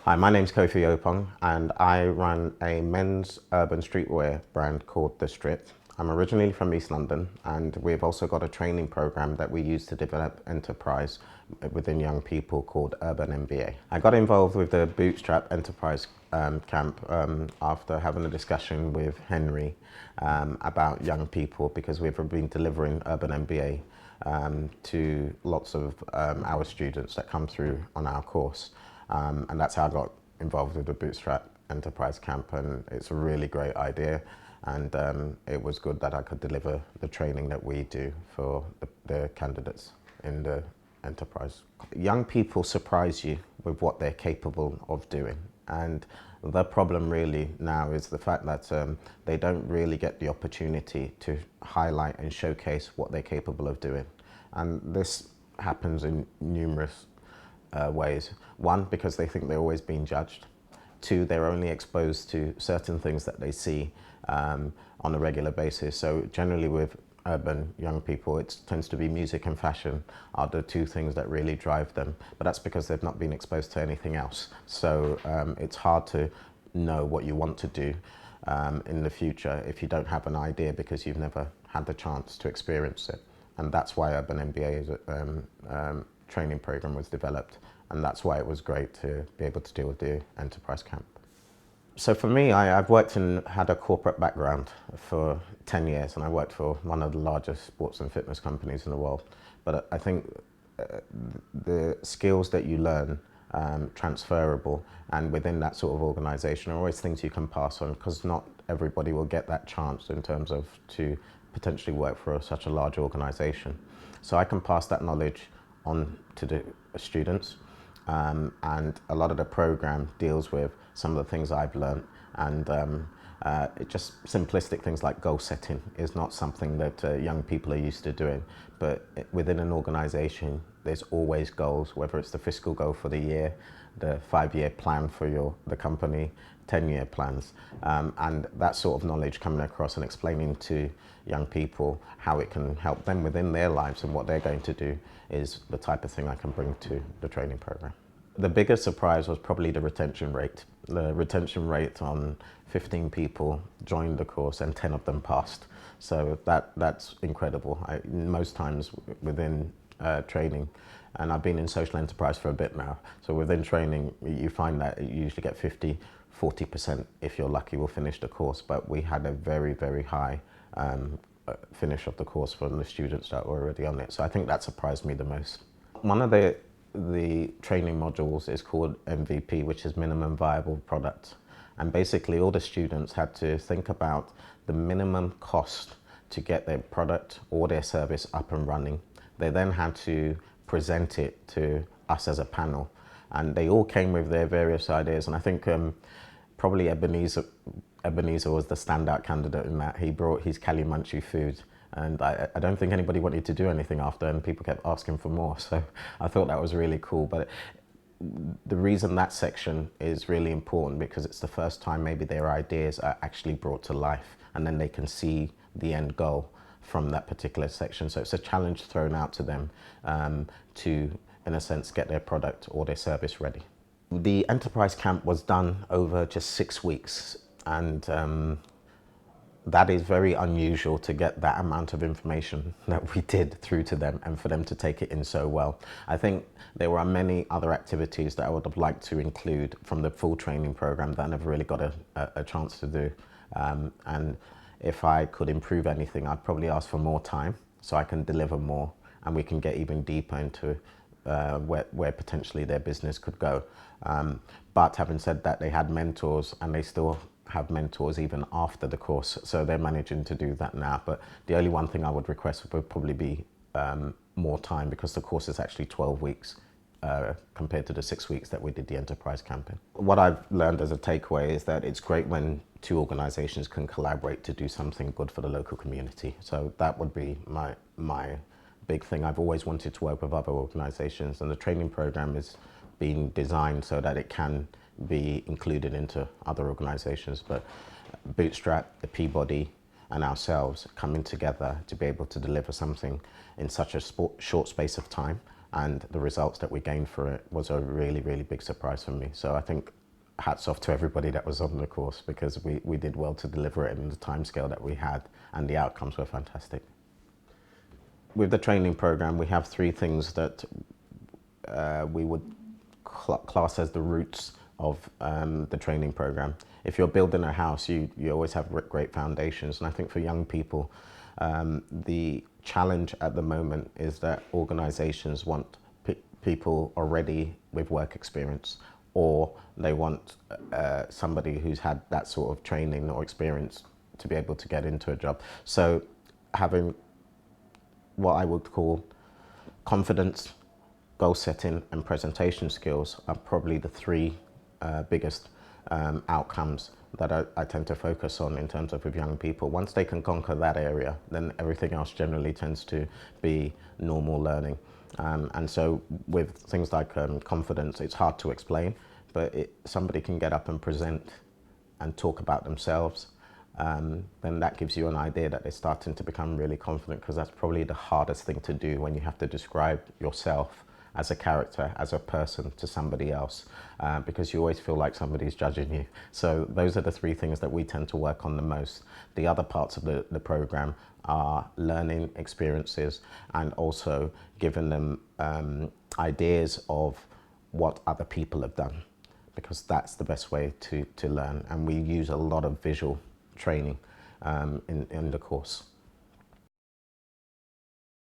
Hi, my name's Kofi Oppong and I run a men's urban streetwear brand called The Strip. I'm originally from East London and we've also got a training program that we use to develop enterprise within young people called Urban MBA. I got involved with the Bootstrap Enterprise camp after having a discussion with Henry about young people, because we've been delivering Urban MBA to lots of our students that come through on our course. And that's how I got involved with the Bootstrap Enterprise Camp, and it's a really great idea, and it was good that I could deliver the training that we do for the candidates in the enterprise. Young people surprise you with what they're capable of doing, and the problem really now is the fact that they don't really get the opportunity to highlight and showcase what they're capable of doing. And this happens in numerous ways. One, because they think they're always being judged. Two, they're only exposed to certain things that they see on a regular basis. So generally with urban young people, it tends to be music and fashion are the two things that really drive them. But that's because they've not been exposed to anything else. So it's hard to know what you want to do in the future if you don't have an idea, because you've never had the chance to experience it. And that's why Urban MBA is training program was developed, and that's why it was great to be able to deal with the enterprise camp. So for me, I've worked and had a corporate background for 10 years, and I worked for one of the largest sports and fitness companies in the world. But I think the skills that you learn transferable, and within that sort of organization are always things you can pass on, because not everybody will get that chance in terms of to potentially work for such a large organization. So I can pass that knowledge on to the students, and a lot of the program deals with some of the things I've learned, and it just simplistic things like goal setting is not something that young people are used to doing. But within an organization, there's always goals, whether it's the fiscal goal for the year, the 5-year plan for the company, 10-year plans, and that sort of knowledge coming across and explaining to young people how it can help them within their lives and what they're going to do is the type of thing I can bring to the training program. The biggest surprise was probably the retention rate. The retention rate on 15 people joined the course and 10 of them passed. So that's incredible. Most times within training, and I've been in social enterprise for a bit now, so within training you find that you usually get 40% if you're lucky will finish the course, but we had a very high finish of the course from the students that were already on it. So I think that surprised me the most. One of the training modules is called MVP, which is minimum viable product. And basically all the students had to think about the minimum cost to get their product or their service up and running. They then had to present it to us as a panel, and they all came with their various ideas. And I think probably Ebenezer was the standout candidate in that. He brought his Kalimanchi food, and I don't think anybody wanted to do anything after, and people kept asking for more. So I thought that was really cool. But the reason that section is really important, because it's the first time maybe their ideas are actually brought to life, and then they can see the end goal from that particular section. So it's a challenge thrown out to them to, in a sense, get their product or their service ready. The enterprise camp was done over just 6 weeks, and that is very unusual to get that amount of information that we did through to them and for them to take it in so well. I think there were many other activities that I would have liked to include from the full training program that I never really got a chance to do. And if I could improve anything, I'd probably ask for more time so I can deliver more and we can get even deeper into where potentially their business could go. But having said that, they had mentors, and they still have mentors even after the course, so they're managing to do that now. But the only one thing I would request would probably be more time, because the course is actually 12 weeks compared to the 6 weeks that we did the enterprise campaign. What I've learned as a takeaway is that it's great when two organizations can collaborate to do something good for the local community. So that would be my big thing. I've always wanted to work with other organizations, and the training program is being designed so that it can be included into other organizations. But Bootstrap, the Peabody, and ourselves coming together to be able to deliver something in such a short space of time and the results that we gained for it was a really, really big surprise for me. So I think hats off to everybody that was on the course, because we did well to deliver it in the timescale that we had, and the outcomes were fantastic. With the training program, we have three things that we would class as the roots of the training program. If you're building a house, you always have great foundations. And I think for young people, the challenge at the moment is that organizations want people already with work experience, or they want somebody who's had that sort of training or experience to be able to get into a job. So having what I would call confidence, goal setting and presentation skills are probably the three biggest outcomes that I tend to focus on in terms of with young people. Once they can conquer that area, then everything else generally tends to be normal learning. And so with things like confidence, it's hard to explain, but somebody can get up and present and talk about themselves, then that gives you an idea that they're starting to become really confident, because that's probably the hardest thing to do when you have to describe yourself as a character, as a person to somebody else, because you always feel like somebody's judging you. So those are the three things that we tend to work on the most. The other parts of the program are learning experiences and also giving them ideas of what other people have done, because that's the best way to learn. And we use a lot of visual training in the course.